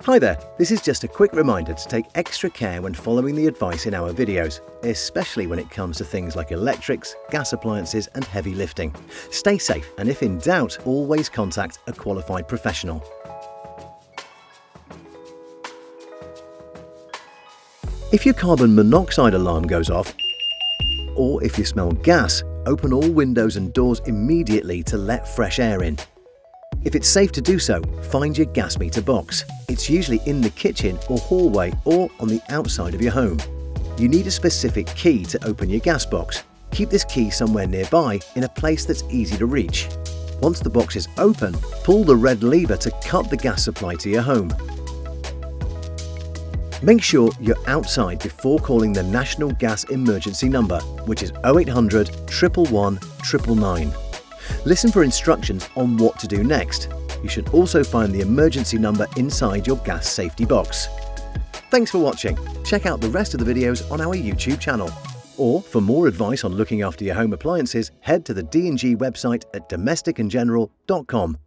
Hi there, this is just a quick reminder to take extra care when following the advice in our videos, especially when it comes to things like electrics, gas appliances and heavy lifting. Stay safe and if in doubt, always contact a qualified professional. If your carbon monoxide alarm goes off, or if you smell gas, open all windows and doors immediately to let fresh air in. If it's safe to do so, find your gas meter box. It's usually in the kitchen or hallway or on the outside of your home. You need a specific key to open your gas box. Keep this key somewhere nearby in a place that's easy to reach. Once the box is open, pull the red lever to cut the gas supply to your home. Make sure you're outside before calling the National Gas Emergency number, which is 0800 111 999. Listen for instructions on what to do next. You should also find the emergency number inside your gas safety box. Thanks for watching. Check out the rest of the videos on our YouTube channel. Or for more advice on looking after your home appliances, head to the D&G website at domesticandgeneral.com.